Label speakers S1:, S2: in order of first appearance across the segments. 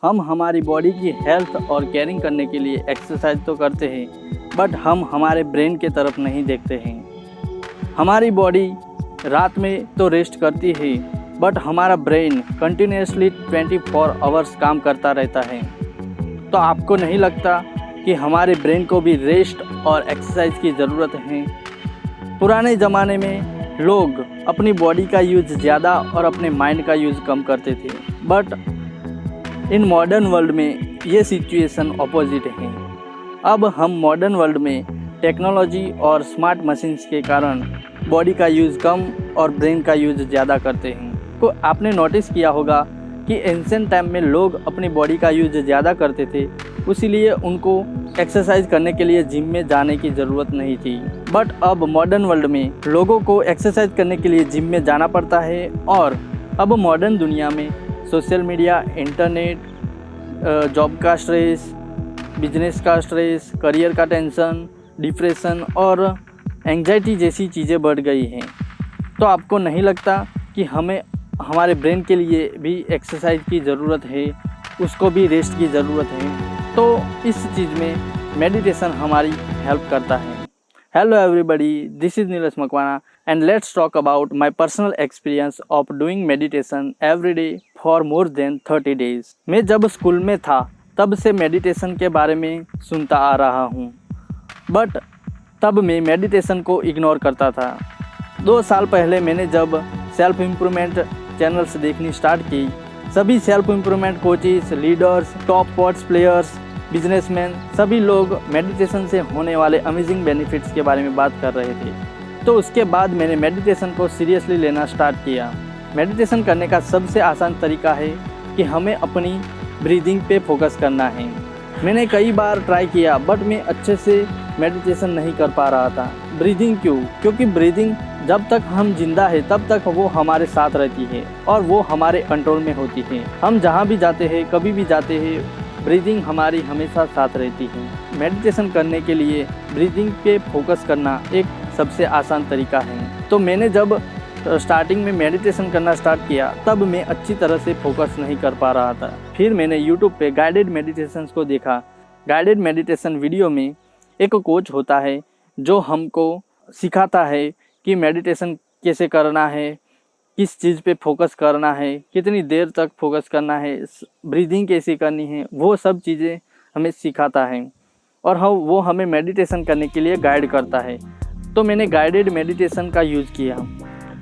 S1: हम हमारी बॉडी की हेल्थ और केयरिंग करने के लिए एक्सरसाइज तो करते हैं, बट हम हमारे ब्रेन के तरफ नहीं देखते हैं। हमारी बॉडी रात में तो रेस्ट करती है, बट हमारा ब्रेन कंटिन्यूसली 24 आवर्स काम करता रहता है। तो आपको नहीं लगता कि हमारे ब्रेन को भी रेस्ट और एक्सरसाइज की ज़रूरत है? पुराने ज़माने में लोग अपनी बॉडी का यूज़ ज़्यादा और अपने माइंड का यूज़ कम करते थे, बट इन मॉडर्न वर्ल्ड में ये सिचुएशन अपोजिट है। अब हम मॉडर्न वर्ल्ड में टेक्नोलॉजी और स्मार्ट मशीन्स के कारण बॉडी का यूज़ कम और ब्रेन का यूज़ ज़्यादा करते हैं। तो आपने नोटिस किया होगा कि एंशिएंट टाइम में लोग अपनी बॉडी का यूज़ ज़्यादा करते थे, इसीलिए उनको एक्सरसाइज करने के लिए जिम में जाने की ज़रूरत नहीं थी। बट अब मॉडर्न वर्ल्ड में लोगों को एक्सरसाइज करने के लिए जिम में जाना पड़ता है, और अब मॉडर्न दुनिया में सोशल मीडिया, इंटरनेट, जॉब का स्ट्रेस, बिजनेस का स्ट्रेस, करियर का टेंशन, डिप्रेशन और एंग्जाइटी जैसी चीज़ें बढ़ गई हैं। तो आपको नहीं लगता कि हमें हमारे ब्रेन के लिए भी एक्सरसाइज की ज़रूरत है, उसको भी रेस्ट की ज़रूरत है? तो इस चीज़ में मेडिटेशन हमारी हेल्प करता है। Hello everybody, this is Nilesh Makwana and let's talk about my personal experience of doing meditation every day for more than 30 days. मैं जब स्कूल में था तब से मेडिटेशन के बारे में सुनता आ रहा हूँ, बट तब मैं मेडिटेशन को इग्नोर करता था। 2 साल पहले मैंने जब सेल्फ इम्प्रूवमेंट चैनल्स देखनी स्टार्ट की, सभी self improvement coaches, leaders, top sports players, businessman, सभी लोग मेडिटेशन से होने वाले अमेजिंग बेनिफिट्स के बारे में बात कर रहे थे। तो उसके बाद मैंने मेडिटेशन को सीरियसली लेना स्टार्ट किया। मेडिटेशन करने का सबसे आसान तरीका है कि हमें अपनी ब्रीदिंग पे फोकस करना है। मैंने कई बार ट्राई किया, बट मैं अच्छे से मेडिटेशन नहीं कर पा रहा था। ब्रीदिंग क्यों? क्योंकि ब्रीदिंग जब तक हम जिंदा है तब तक वो हमारे साथ रहती है और वो हमारे कंट्रोल में होती है। हम जहाँ भी जाते हैं, कभी भी जाते हैं, ब्रीदिंग हमारी हमेशा साथ रहती है। मेडिटेशन करने के लिए ब्रीदिंग पे फोकस करना एक सबसे आसान तरीका है। तो मैंने जब स्टार्टिंग में मेडिटेशन करना स्टार्ट किया, तब मैं अच्छी तरह से फोकस नहीं कर पा रहा था। फिर मैंने यूट्यूब पे गाइडेड मेडिटेशंस को देखा। गाइडेड मेडिटेशन वीडियो में एक कोच होता है जो हमको सिखाता है कि मेडिटेशन कैसे करना है, किस चीज़ पे फोकस करना है, कितनी देर तक फोकस करना है, ब्रीदिंग कैसे करनी है, वो सब चीज़ें हमें सिखाता है और वो हमें मेडिटेशन करने के लिए गाइड करता है। तो मैंने गाइडेड मेडिटेशन का यूज़ किया।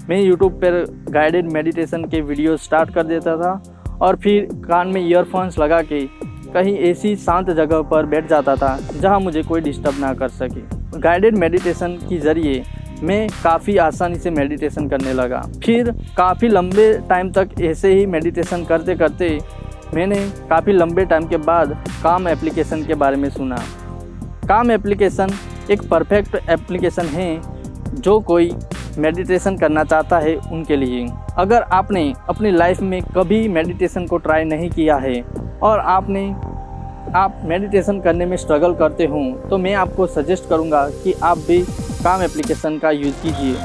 S1: मैं यूट्यूब पर गाइडेड मेडिटेशन के वीडियो स्टार्ट कर देता था और फिर कान में ईयरफोन्स लगा के कहीं ऐसी शांत जगह पर बैठ जाता था जहां मुझे कोई डिस्टर्ब ना कर सके। गाइडेड मेडिटेशन के ज़रिए मैं काफ़ी आसानी से मेडिटेशन करने लगा। फिर काफ़ी लंबे टाइम तक ऐसे ही मेडिटेशन करते करते मैंने काफ़ी लंबे टाइम के बाद काम एप्लीकेशन के बारे में सुना। काम एप्लीकेशन एक परफेक्ट एप्लीकेशन है जो कोई मेडिटेशन करना चाहता है उनके लिए। अगर आपने अपनी लाइफ में कभी मेडिटेशन को ट्राई नहीं किया है और आप मेडिटेशन करने में स्ट्रगल करते हो, तो मैं आपको सजेस्ट करूंगा कि आप भी काम एप्लीकेशन का यूज़ कीजिए।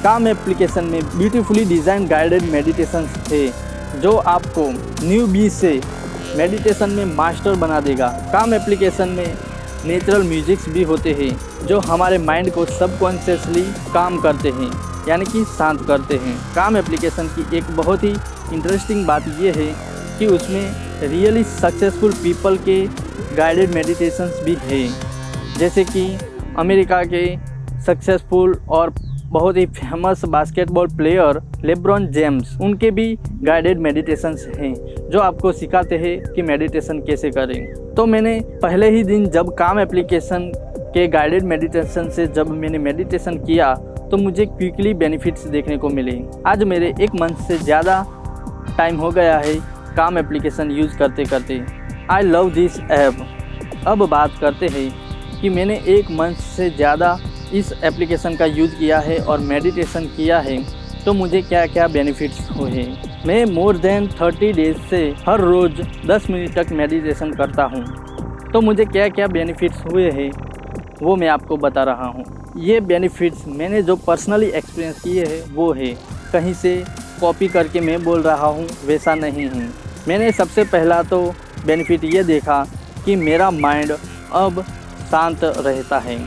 S1: काम एप्लीकेशन में ब्यूटीफुली डिज़ाइन गाइडेड मेडिटेशंस थे जो आपको न्यूबी से मेडिटेशन में मास्टर बना देगा। काम एप्लीकेशन में नेचुरल म्यूजिक्स भी होते हैं जो हमारे माइंड को सबकॉन्शियसली काम करते हैं, यानी कि शांत करते हैं। काम एप्लीकेशन की एक बहुत ही इंटरेस्टिंग बात यह है कि उसमें रियली सक्सेसफुल पीपल के गाइडेड मेडिटेशंस भी हैं, जैसे कि अमेरिका के सक्सेसफुल और बहुत ही famous basketball player LeBron James, उनके भी गाइडेड मेडिटेशंस हैं जो आपको सिखाते हैं कि मेडिटेशन कैसे करें। तो मैंने पहले ही दिन जब काम एप्लीकेशन के गाइडेड मेडिटेशन से जब मैंने मेडिटेशन किया तो मुझे क्विकली बेनिफिट्स देखने को मिले। आज मेरे 1 मंथ से ज़्यादा टाइम हो गया है काम एप्लीकेशन यूज़ करते करते। I love this app. अब बात करते हैं कि मैंने 1 मंथ से ज़्यादा इस एप्लीकेशन का यूज़ किया है और मेडिटेशन किया है, तो मुझे क्या क्या बेनिफिट्स हुए हैं। मैं मोर देन 30 डेज से हर रोज़ 10 मिनट तक मेडिटेशन करता हूँ। तो मुझे क्या क्या बेनिफिट्स हुए हैं वो मैं आपको बता रहा हूँ। ये बेनिफिट्स मैंने जो पर्सनली एक्सपीरियंस किए हैं वो है, कहीं से कॉपी करके मैं बोल रहा हूँ वैसा नहीं है। मैंने सबसे पहला तो बेनिफिट ये देखा कि मेरा माइंड अब शांत रहता है,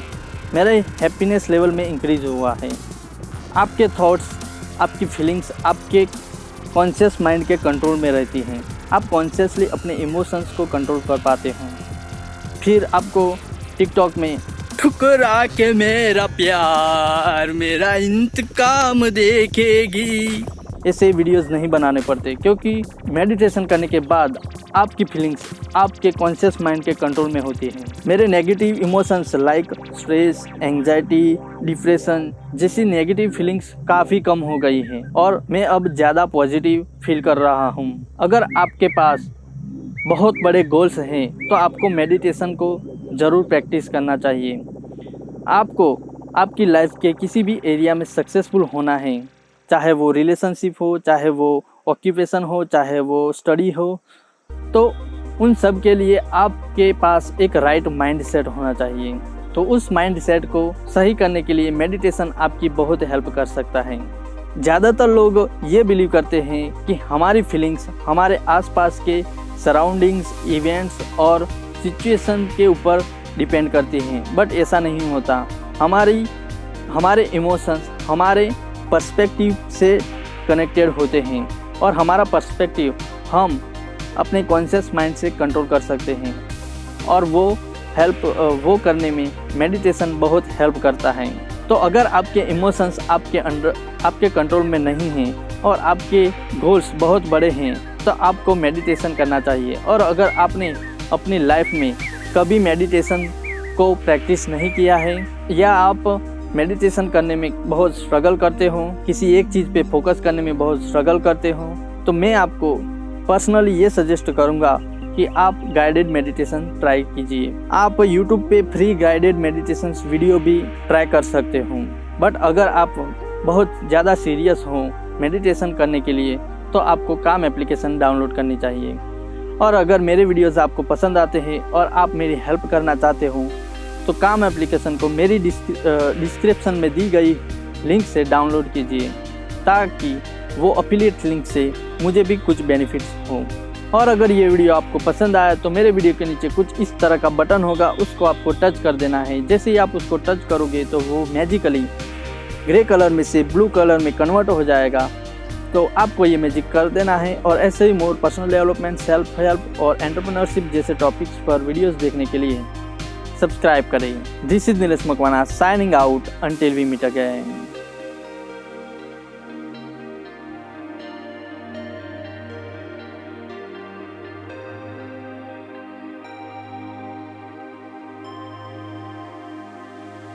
S1: मेरे हैप्पीनेस लेवल में इंक्रीज़ हुआ है। आपके थॉट्स, आपकी फीलिंग्स आपके कॉन्शियस माइंड के कंट्रोल में रहती हैं। आप कॉन्शियसली अपने इमोशंस को कंट्रोल कर पाते हैं। फिर आपको टिकटॉक में ठुकरा के मेरा प्यार मेरा इंतकाम देखेगी ऐसे वीडियोस नहीं बनाने पड़ते, क्योंकि मेडिटेशन करने के बाद आपकी फीलिंग्स आपके कॉन्शियस माइंड के कंट्रोल में होती हैं। मेरे negative emotions like stress, anxiety, depression जैसी नेगेटिव फीलिंग्स काफ़ी कम हो गई हैं और मैं अब ज़्यादा पॉजिटिव फील कर रहा हूँ। अगर आपके पास बहुत बड़े गोल्स हैं तो आपको मेडिटेशन को ज़रूर प्रैक्टिस करना चाहिए। आपको आपकी लाइफ के किसी भी एरिया में सक्सेसफुल होना है, चाहे वो रिलेशनशिप हो, चाहे वो ऑक्यूपेशन हो, चाहे वो स्टडी हो, तो उन सब के लिए आपके पास एक राइट माइंड सेट होना चाहिए। तो उस माइंड सेट को सही करने के लिए मेडिटेशन आपकी बहुत हेल्प कर सकता है। ज़्यादातर लोग ये बिलीव करते हैं कि हमारी फीलिंग्स हमारे आसपास के सराउंडिंग्स, इवेंट्स और सिचुएशन के ऊपर डिपेंड करती हैं, बट ऐसा नहीं होता। हमारे इमोशंस हमारे पर्सपेक्टिव से कनेक्टेड होते हैं और हमारा पर्सपेक्टिव हम अपने कॉन्शियस माइंड से कंट्रोल कर सकते हैं और वो करने में मेडिटेशन बहुत हेल्प करता है। तो अगर आपके इमोशंस आपके कंट्रोल में नहीं हैं और आपके गोल्स बहुत बड़े हैं तो आपको मेडिटेशन करना चाहिए। और अगर आपने अपनी लाइफ में कभी मेडिटेशन को प्रैक्टिस नहीं किया है या आप मेडिटेशन करने में बहुत स्ट्रगल करते हो, किसी एक चीज़ पे फोकस करने में बहुत स्ट्रगल करते हो, तो मैं आपको पर्सनली ये सजेस्ट करूँगा कि आप गाइडेड मेडिटेशन ट्राई कीजिए। आप YouTube पे फ्री गाइडेड मेडिटेशन वीडियो भी ट्राई कर सकते हो। बट अगर आप बहुत ज़्यादा सीरियस हो मेडिटेशन करने के लिए तो आपको काम एप्लीकेशन डाउनलोड करनी चाहिए। और अगर मेरे वीडियोज़ आपको पसंद आते हैं और आप मेरी हेल्प करना चाहते हो तो काम एप्लीकेशन को मेरी डिस्क्रिप्शन में दी गई लिंक से डाउनलोड कीजिए ताकि वो अफिलिएट लिंक से मुझे भी कुछ बेनिफिट्स हो। और अगर ये वीडियो आपको पसंद आया तो मेरे वीडियो के नीचे कुछ इस तरह का बटन होगा, उसको आपको टच कर देना है। जैसे ही आप उसको टच करोगे तो वो मैजिकली ग्रे कलर में से ब्लू कलर में कन्वर्ट हो जाएगा। तो आपको ये मैजिक कर देना है और ऐसे ही more personal development, self help और एंटरप्रेन्योरशिप जैसे टॉपिक्स पर वीडियोस देखने के लिए सब्सक्राइब करें। This is Nilesh Makwana signing out until we meet again.